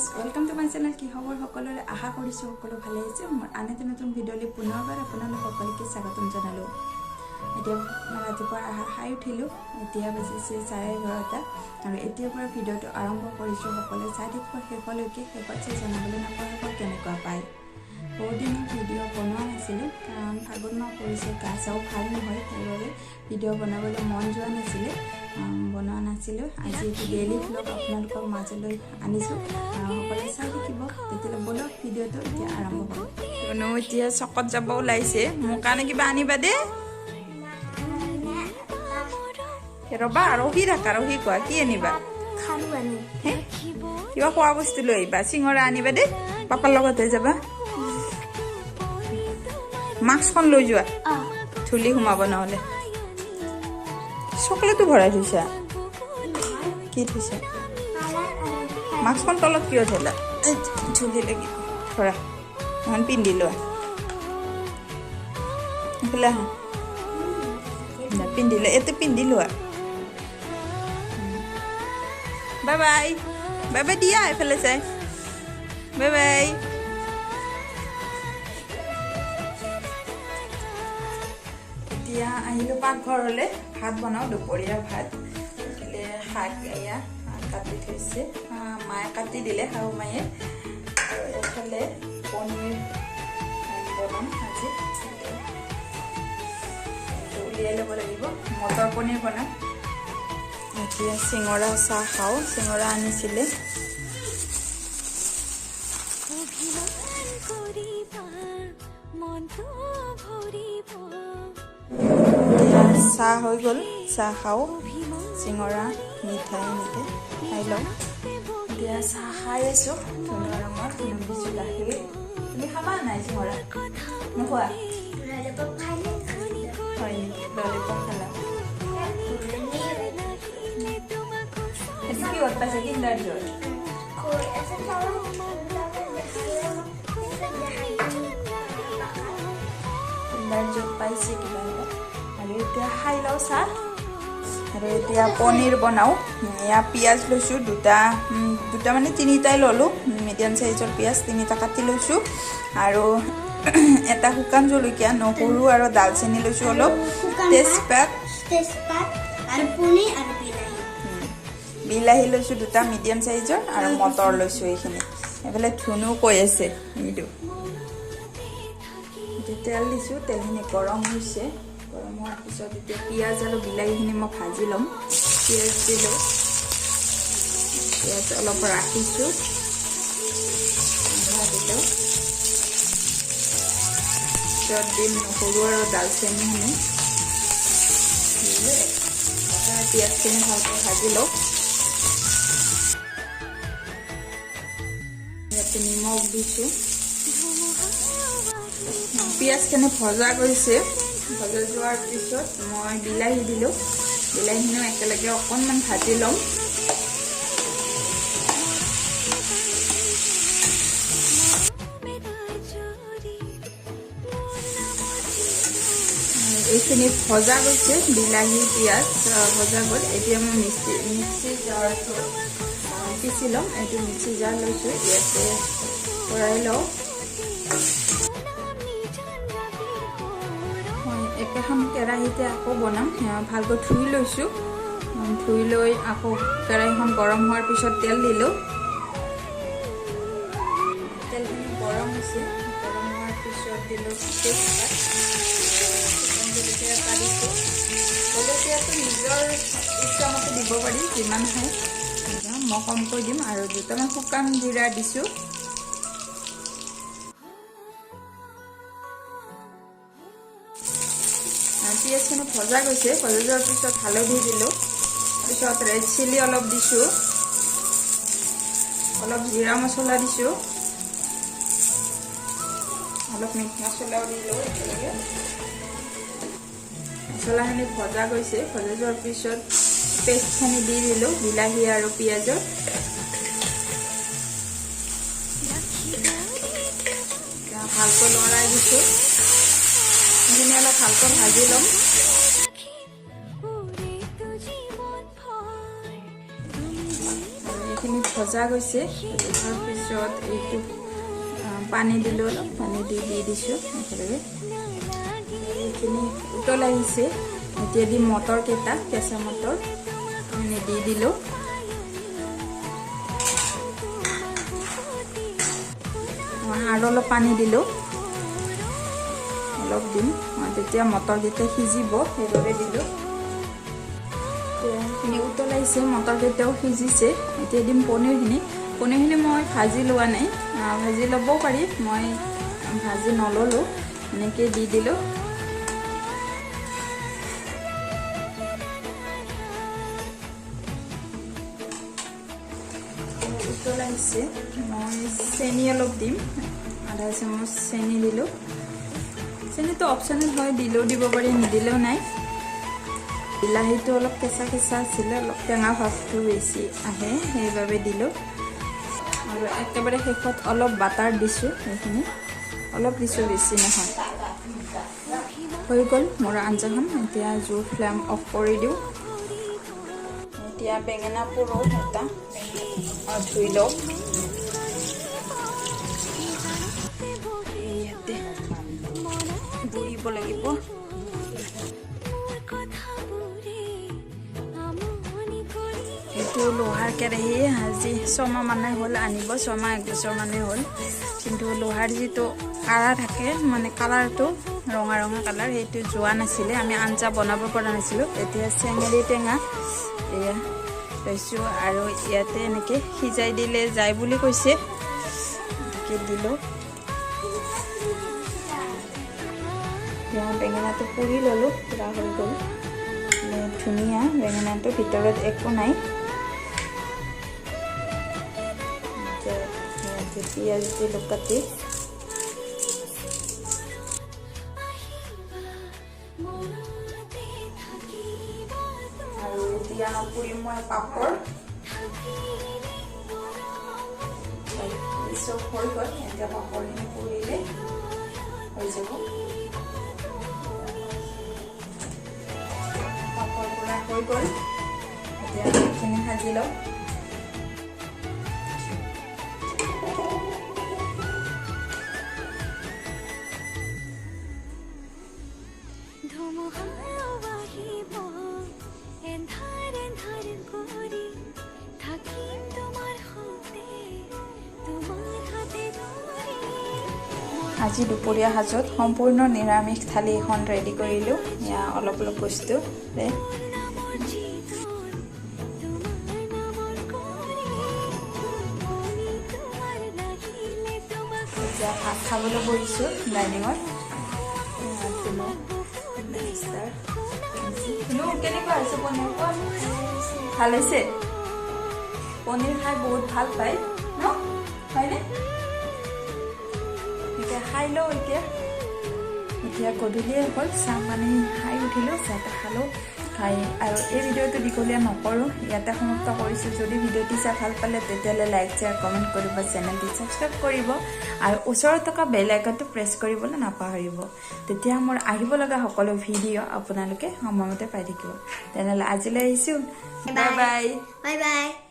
guys welcome to my channel কি খবৰ সকলোৰে আশা কৰিছোঁ সকলো ভালে আছে মোৰ আন এটা নতুন ভিডিঅ'লৈ পুনৰবাৰ আপোনালোক সকলোকে স্বাগতম জনালোঁ এতিয়া ৰাতিপুৱা খাই উঠিলোঁ এতিয়া বাজিছে 11:30 আৰু এতিয়াৰ পৰা ভিডিঅ'টো আৰম্ভ কৰিছোঁ সকলোৱে চাই থাকিব শেষলৈকে শেষত চাই জনাবলৈ নাপাহৰিব কেনেকুৱা পায় বহুদিনৰ ভিডিঅ' বনোৱা নাছিলোঁ কাৰণ ফাগুন মাহ পৰিছে গা চাও ভাল নহয় সেইবাবে ভিডিঅ' বনাবলৈ মন যোৱা নাছিলে বনোৱা নাছিলোঁ আজি এটি ডেইলি ভ্লগ আপোনালোকৰ মাজলৈ আনিছোঁ সকলোৱে চাই থাকিব তেতিয়াহ'লে বলক ভিডিঅ'টো এতিয়া আৰম্ভ কৰোঁ কোনো এতিয়া চকত যাব ওলাইছে মোৰ কাৰণে কিবা আনিবা দে ৰ'বা ৰহি থাকা ৰহি কোৱা কি আনিবা কিবা খোৱা বস্তু লৈ আহিবা চিঙৰা আনিবা দে পাপাৰ লগতে যাবা মাস্কখন লৈ যোৱা ধূলি সোমাব নহ'লে চকলেটো ভৰাই থৈছা কি থৈছা মাস্কখন তলত কিয় থলা ধূলি লাগিব ধৰা এখন পিন্ধি লোৱা এইফালে আহা পিন্ধি লোৱা এইটো পিন্ধি লোৱা বাই বাই বাই বাই দিয়া এইফালে চাই বাই বাই এতিয়া আহিলোঁ পাকঘৰলৈ ভাত বনাওঁ দুপৰীয়া ভাত শাক এয়া কাটি থৈছে মায়ে কাটি দিলে শাহু মায়ে আৰু এইফালে পনীৰ বনাম আজি উলিয়াই ল'ব লাগিব মটৰ পনীৰ বনাম এতিয়া চিঙৰা চাহ খাওঁ চিঙৰা আনিছিলে চাহ হৈ গ'ল চাহ খাওঁ চিঙৰা মিঠাই এনেকৈ খাই লওঁ এতিয়া চাহ খাই আছোঁ ধুনীয়া ৰঙৰ বিজু গাখীৰ তুমি খাবা নাই চিঙৰা নোখোৱা হয় নেকি ললিপপ খালা সেইটো কিহত পাইছে কিণ্ডাৰ জয় কিণ্ডাৰ জয় পাইছে কিবা আৰু এতিয়া খাই লওঁ চাহ আৰু এতিয়া পনীৰ বনাওঁ এয়া পিঁয়াজ লৈছোঁ দুটা মানে তিনিটাই ল'লোঁ মিডিয়াম চাইজৰ পিঁয়াজ তিনিটা কাটি লৈছোঁ আৰু এটা শুকান জলকীয়া নহৰু আৰু দালচেনি লৈছোঁ অলপ তেজপাত আৰু পনীৰ আৰু বিলাহী লৈছোঁ দুটা মিডিয়াম চাইজৰ আৰু মটৰ লৈছোঁ এইখিনি এইফালে ধুনু কৈ আছে এইটো তেল দিছোঁ তেলখিনি গৰম হৈছে গৰম হোৱাৰ পিছত এতিয়া পিঁয়াজ আৰু বিলাহীখিনি মই ভাজি ল'ম পিঁয়াজ দিলোঁ পিঁয়াজ অলপ ৰাখিছোঁ দিলোঁ পিছত দিম নহৰু আৰু দালচেনিখিনি পিঁয়াজখিনি ভালকৈ ভাজি লওঁ ইয়াতে নিমখ দিছোঁ পিঁয়াজখিনি ভজা কৰিছে ভজা যোৱাৰ পিছত মই বিলাহী দিলোঁ বিলাহীখিনিও একেলগে অকণমান ভাজি ল'ম এইখিনি ভজা গৈছে বিলাহী পিঁয়াজ ভজা গ'ল এতিয়া মই মিক্সি জাৰটো পিচি ল'ম এইটো মিক্সি জাৰ লৈছোঁ ইয়াতে ভৰাই লওঁ একেখন কেৰাহীতে আকৌ বনাম ভালকৈ ধুই লৈছোঁ ধুই লৈ আকৌ কেৰাহীখন গৰম হোৱাৰ পিছত তেল দিলোঁ তেলখিনি গৰম হৈছে গৰম হোৱাৰ পিছত দিলোঁ তেজপাত জলকীয়া দিছোঁ জলকীয়াটো নিজৰ ইচ্ছামতে দিব পাৰি যিমান খায় মই কমকৈ দিম আৰু দুটামান শুকান জিৰা দিছোঁ পিঁয়াজখিনি ভজা গৈছে ভজা যোৱাৰ পিছত হালধি দিলোঁ পিছত ৰেড চিলি অলপ দিছোঁ অলপ জিৰা মছলা দিছোঁ অলপ মিট মছলাও দিলোঁ একেলগে মছলাখিনি ভজা গৈছে ভজা যোৱাৰ পিছত পেষ্টখিনি দি দিলোঁ বিলাহী আৰু পিঁয়াজৰ ভালকৈ লৰাই দিছোঁ এইখিনি অলপ ভালকৈ ভাজি ল'ম এইখিনি ভজা গৈছে তাৰপিছত এইটো পানী দিলোঁ অলপ পানী দি দিছোঁ একেলগে এইখিনি উতল আহিছে এতিয়া দি মটৰকেইটা কেঁচা মটৰ দি দিলোঁ আৰু অলপ পানী দিলোঁ অলপ দিম তেতিয়া মটৰকেইটা সিজিব সেইবাবে দিলোঁ এইখিনি উতল আহিছে মটৰকেইটাও সিজিছে এতিয়া দিম পনীৰখিনি মই ভাজি লোৱা নাই ভাজি ল'বও পাৰি মই ভাজি নল'লোঁ এনেকৈ দি দিলোঁ উতল আহিছে মই চেনি অলপ দিম আধা চামুচ চেনি দিলোঁ চেনিটো অপশ্যনেল হয় দিলেও দিব পাৰি নিদিলেও নাই বিলাহীটো অলপ কেঁচা আছিলে অলপ টেঙা ভাৱটো বেছি আহে সেইবাবে দিলোঁ আৰু একেবাৰে শেষত অলপ বাটাৰ দিছোঁ সেইখিনি অলপ দিছোঁ বেছি নহয় হৈ গ'ল মোৰ আঞ্জাখন এতিয়া জুইৰ ফ্লেম অফ কৰি দিওঁ এতিয়া বেঙেনা পুৰো এটা ধুই লওঁ ইয়াতে বুৰিব লাগিব এইটো লোহাৰ কেৰাহী আজি 6 মাহ মানে হ'ল আনিব 6 মাহ 1 বছৰ মানে হ'ল কিন্তু লোহাৰ যিটো কাৰা থাকে মানে কালাৰটো ৰঙা কালাৰ সেইটো যোৱা নাছিলে আমি আঞ্জা বনাব পৰা নাছিলোঁ এতিয়া চেঙেলী টেঙা এয়া লৈছোঁ আৰু ইয়াতে এনেকৈ সিজাই দিলে যায় বুলি কৈছে এনেকৈ দিলোঁ বেঙেনাটো পুৰি ল'লোঁ পুৰা হৈ গ'ল ধুনীয়া বেঙেনাটো ভিতৰত একো নাই পিঁয়াজ দিলোঁ কাটি আৰু এতিয়া পুৰিম মই পাপৰ চব হৈ গ'ল এতিয়া পাপৰখিনি পুৰিলে হৈ যাব পাপৰ পুৰা হৈ গ'ল এতিয়া এইখিনি ভাজি লওঁ আজি দুপৰীয়া সাজত সম্পূৰ্ণ নিৰামিষ থালি এখন ৰেডি কৰিলোঁ এয়া অলপ বস্তু এতিয়া ভাত খাবলৈ বহিছোঁ ডাইনিঙত কেনেকুৱা হৈছে পনীৰ ভাল হৈছে পনীৰ খাই বহুত ভাল পায় ন হয়নে এতিয়া খাই লওঁ এতিয়া গধূলিয়ে হ'ল চাহ পানী খাই উঠিলোঁ চাহটা খালোঁ খাই আৰু এই ভিডিঅ'টো দীঘলীয়া নকৰোঁ ইয়াতে সমাপ্ত কৰিছোঁ যদি ভিডিঅ'টি চাই ভাল পালে তেতিয়াহ'লে লাইক শ্বেয়াৰ কমেণ্ট কৰিব চেনেলটি ছাবস্ক্ৰাইব কৰিব আৰু ওচৰত থকা বেল আইকনটো প্ৰেছ কৰিবলৈ নাপাহৰিব তেতিয়া মোৰ আহিব লগা সকলো ভিডিঅ' আপোনালোকে সময়মতে পাই থাকিব তেনেহ'লে আজিলৈ আহিছোঁ বাই বাই